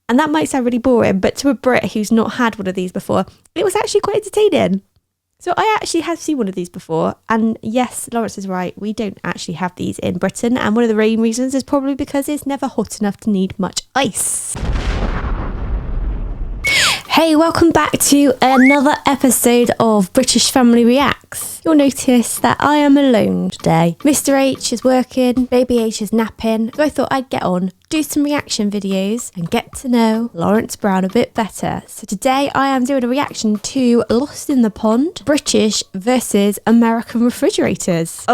And that might sound really boring, but to a Brit who's not had one of these before, it was actually quite entertaining. So I actually have seen one of these before. And yes, Laurence is right. We don't actually have these in Britain. And one of the main reasons is probably because it's never hot enough to need much ice. Hey, welcome back to another episode of British Family Reacts. You'll notice that I am alone today. Mr. H is working, Baby H is napping, so I thought I'd get on, do some reaction videos and get to know Laurence Brown a bit better. So today I am doing a reaction to Lost in the Pond, British versus American refrigerators.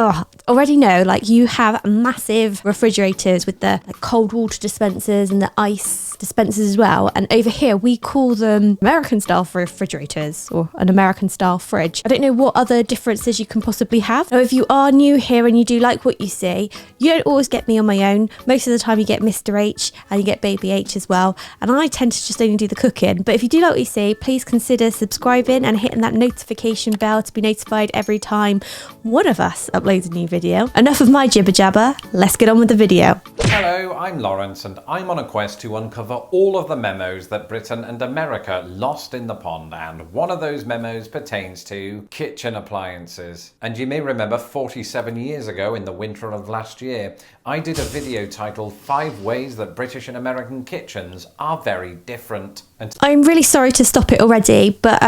Already know, like, you have massive refrigerators with the cold water dispensers and the ice dispensers as well. And over here we call them American style refrigerators or an American style fridge. I don't know what other differences you can possibly have. Now, if you are new here and you do like what you see, you don't always get me on my own. Most of the time you get Mr. H and you get Baby H as well. And I tend to just only do the cooking. But if you do like what you see, please consider subscribing and hitting that notification bell to be notified every time one of us uploads a new video. Enough of my jibber jabber, let's get on with the video. Hello, I'm Laurence and I'm on a quest to uncover all of the memos that Britain and America lost in the pond, and one of those memos pertains to kitchen appliances. And you may remember 47 years ago in the winter of last year, I did a video titled 5 ways that British and American kitchens are very different. And I'm really sorry to stop it already, but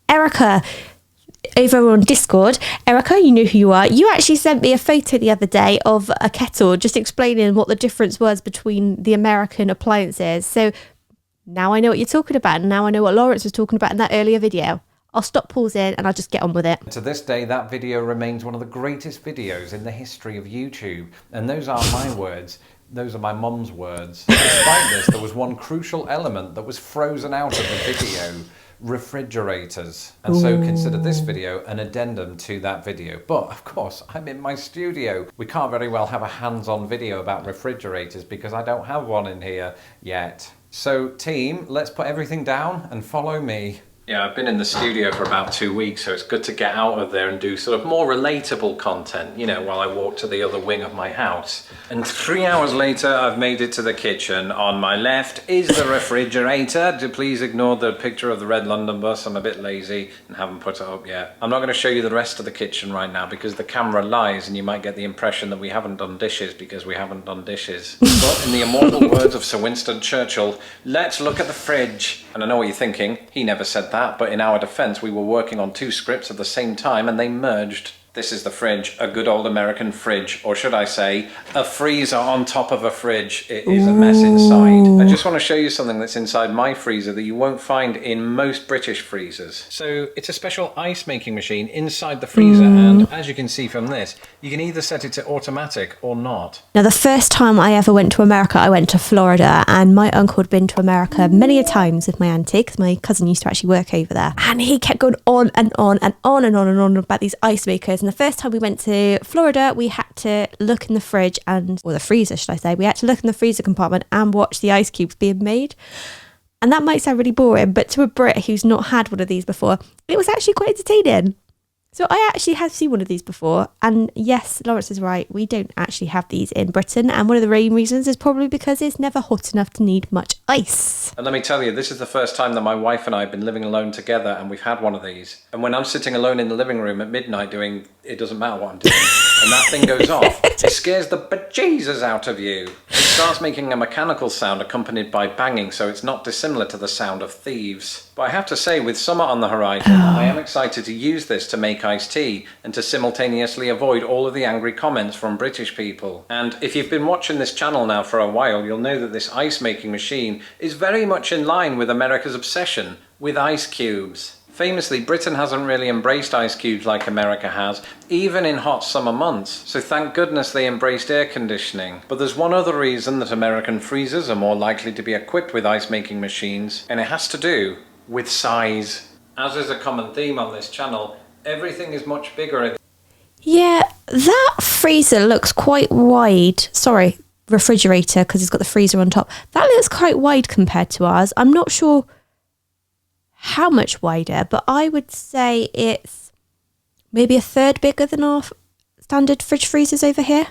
Erica over on Discord, Erica, you know who you are. You actually sent me a photo the other day of a kettle, just explaining what the difference was between the American appliances. So now I know what you're talking about, and now I know what Laurence was talking about in that earlier video. I'll stop pausing and I'll just get on with it. To this day, that video remains one of the greatest videos in the history of YouTube. And those aren't my words. Those are my mum's words. Despite this, there was one crucial element that was frozen out of the video: refrigerators. And so consider this video an addendum to that video. But of course, I'm in my studio. We can't very well have a hands-on video about refrigerators because I don't have one in here yet. So team, let's put everything down and follow me. Yeah, I've been in the studio for about 2 weeks, so it's good to get out of there and do sort of more relatable content, you know, while I walk to the other wing of my house. And 3 hours later, I've made it to the kitchen. On my left is the refrigerator. Please ignore the picture of the red London bus. I'm a bit lazy and haven't put it up yet. I'm not going to show you the rest of the kitchen right now because the camera lies and you might get the impression that we haven't done dishes because we haven't done dishes. But in the immortal words of Sir Winston Churchill, let's look at the fridge. And I know what you're thinking. He never said that, but in our defense, we were working on 2 scripts at the same time and they merged. This is the fridge, a good old American fridge, or should I say, a freezer on top of a fridge. It is a mess inside. I just want to show you something that's inside my freezer that you won't find in most British freezers. So it's a special ice making machine inside the freezer, and as you can see from this, you can either set it to automatic or not. Now, the first time I ever went to America, I went to Florida, and my uncle had been to America many a times with my auntie, because my cousin used to actually work over there. And he kept going on and on and on and on and on about these ice makers. And the first time we went to Florida, we had to look in the fridge or the freezer, should I say. We had to look in the freezer compartment and watch the ice cubes being made. And that might sound really boring, but to a Brit who's not had one of these before, it was actually quite entertaining. So I actually have seen one of these before, and yes, Laurence is right, we don't actually have these in Britain, and one of the main reasons is probably because it's never hot enough to need much ice. And let me tell you, this is the first time that my wife and I have been living alone together and we've had one of these. And when I'm sitting alone in the living room at midnight doing, it doesn't matter what I'm doing, and that thing goes off, it scares the bejesus out of you. It starts making a mechanical sound accompanied by banging, so it's not dissimilar to the sound of thieves. But I have to say, with summer on the horizon, I am excited to use this to make iced tea and to simultaneously avoid all of the angry comments from British people. And if you've been watching this channel now for a while, you'll know that this ice making machine is very much in line with America's obsession with ice cubes. Famously, Britain hasn't really embraced ice cubes like America has, even in hot summer months. So thank goodness they embraced air conditioning. But there's one other reason that American freezers are more likely to be equipped with ice making machines, and it has to do with size. As is a common theme on this channel, everything is much bigger. Yeah, that freezer looks quite wide. Sorry, refrigerator, because it's got the freezer on top. That looks quite wide compared to ours. I'm not sure how much wider, but I would say it's maybe a third bigger than our standard fridge freezers over here.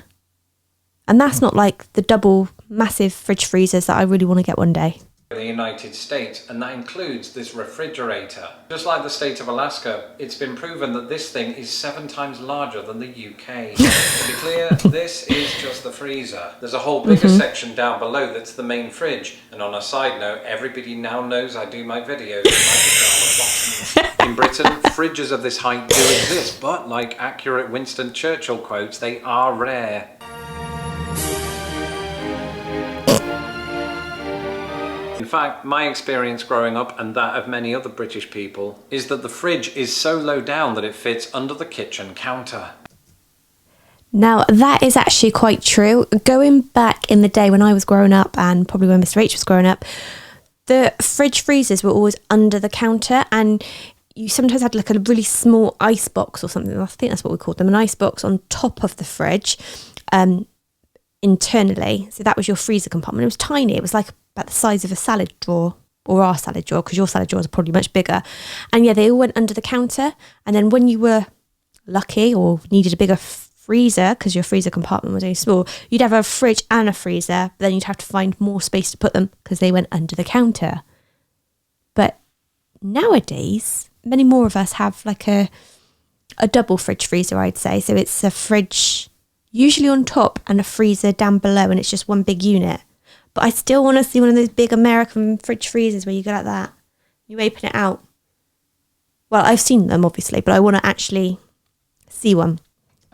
And that's not like the double massive fridge freezers that I really want to get one day. the United States, and that includes this refrigerator. Just like the state of Alaska, it's been proven that this thing is 7 times larger than the UK. To be clear, this is just the freezer. There's a whole bigger section down below that's the main fridge. And on a side note, everybody now knows I do my videos in my pyjama boxes. In Britain, fridges of this height do exist, but like accurate Winston Churchill quotes, they are rare. In fact, my experience growing up, and that of many other British people, is that the fridge is so low down that it fits under the kitchen counter. Now, that is actually quite true. Going back in the day when I was growing up, and probably when Mr. H was growing up, the fridge freezers were always under the counter, and you sometimes had like a really small ice box or something. I think that's what we called them, an ice box on top of the fridge internally. So that was your freezer compartment. It was tiny. It was like about the size of a salad drawer, or our salad drawer, because your salad drawers are probably much bigger. And yeah, they all went under the counter. And then when you were lucky or needed a bigger freezer, because your freezer compartment was only small, you'd have a fridge and a freezer, but then you'd have to find more space to put them because they went under the counter. But nowadays, many more of us have like a double fridge freezer, I'd say. So it's a fridge usually on top and a freezer down below, and it's just one big unit. But I still want to see one of those big American fridge freezers where you go like that. You open it out. Well, I've seen them, obviously, but I want to actually see one.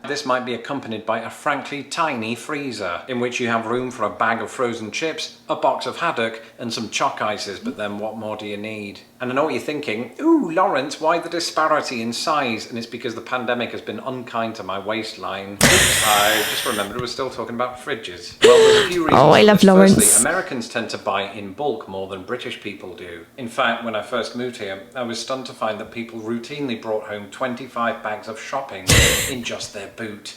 This might be accompanied by a frankly tiny freezer, in which you have room for a bag of frozen chips, a box of haddock, and some chalk ices, but then what more do you need? And I know what you're thinking, ooh, Laurence, why the disparity in size? And it's because the pandemic has been unkind to my waistline. Oops, I just remembered we're still talking about fridges. Well, there's a few reasons. Oh, I love Laurence. Firstly, Americans tend to buy in bulk more than British people do. In fact, when I first moved here, I was stunned to find that people routinely brought home 25 bags of shopping in just their boot.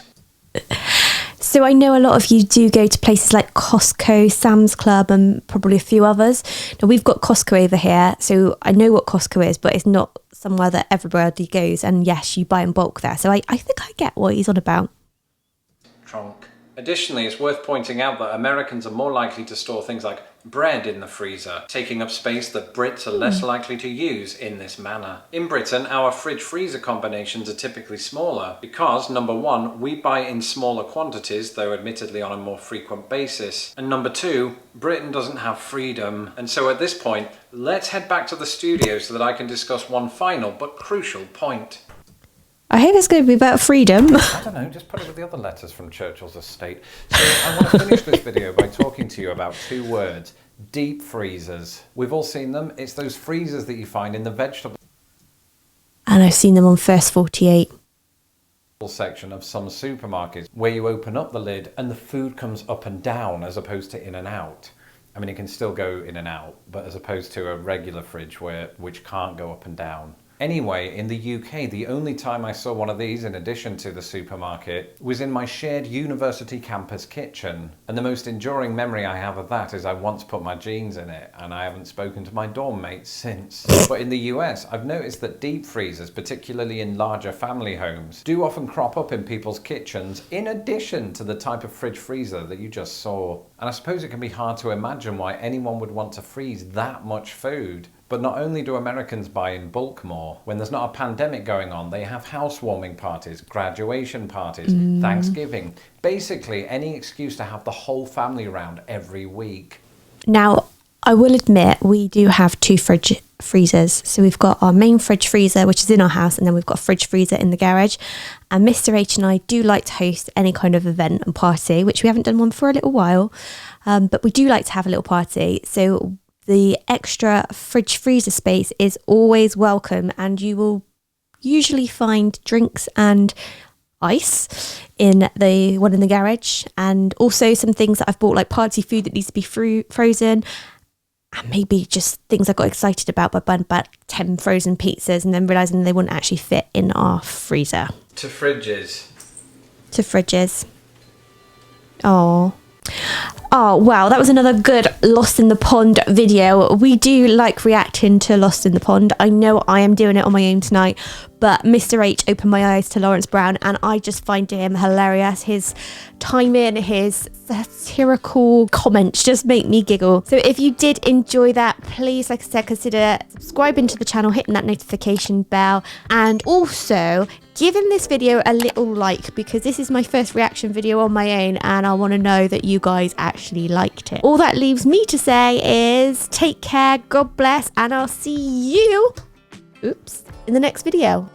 So I know a lot of you do go to places like Costco, Sam's Club, and probably a few others. Now, we've got Costco over here, so I know what Costco is, but it's not somewhere that everybody goes. And yes, you buy in bulk there. So I think I get what he's on about. Trunk. Additionally, it's worth pointing out that Americans are more likely to store things like bread in the freezer, taking up space that Brits are less likely to use in this manner. In Britain, our fridge-freezer combinations are typically smaller because, number one, we buy in smaller quantities, though admittedly on a more frequent basis, and number two, Britain doesn't have freedom. And so at this point, let's head back to the studio so that I can discuss one final but crucial point. I hope it's going to be about freedom. I don't know, just put it with the other letters from Churchill's estate. So I want to finish this video by talking to you about 2 words. Deep freezers. We've all seen them. It's those freezers that you find in the vegetable And I've seen them on First 48. section of some supermarkets, where you open up the lid and the food comes up and down as opposed to in and out. I mean, it can still go in and out, but as opposed to a regular fridge which can't go up and down. Anyway, in the UK, the only time I saw one of these, in addition to the supermarket, was in my shared university campus kitchen. And the most enduring memory I have of that is I once put my jeans in it, and I haven't spoken to my dorm mates since. But in the US, I've noticed that deep freezers, particularly in larger family homes, do often crop up in people's kitchens, in addition to the type of fridge freezer that you just saw. And I suppose it can be hard to imagine why anyone would want to freeze that much food. But not only do Americans buy in bulk more, when there's not a pandemic going on, they have housewarming parties, graduation parties, Thanksgiving, basically any excuse to have the whole family around every week. Now, I will admit we do have 2 fridge freezers. So we've got our main fridge freezer, which is in our house, and then we've got a fridge freezer in the garage. And Mr. H and I do like to host any kind of event and party, which we haven't done one for a little while, but we do like to have a little party. So the extra fridge freezer space is always welcome, and you will usually find drinks and ice in the one in the garage, and also some things that I've bought, like party food that needs to be frozen, and maybe just things I got excited about by buying about 10 frozen pizzas and then realising they wouldn't actually fit in our freezer. To fridges. To fridges. Oh. Oh, wow, that was another good Lost in the Pond video. We do like reacting to Lost in the Pond. I know I am doing it on my own tonight, but Mr. H opened my eyes to Laurence Brown, and I just find him hilarious. His timing, his satirical comments just make me giggle. So if you did enjoy that, please, like I said, consider subscribing to the channel, hitting that notification bell, and also giving this video a little like, because this is my first reaction video on my own and I want to know that you guys actually liked it. All that leaves me to say is take care, God bless, and I'll see you in the next video.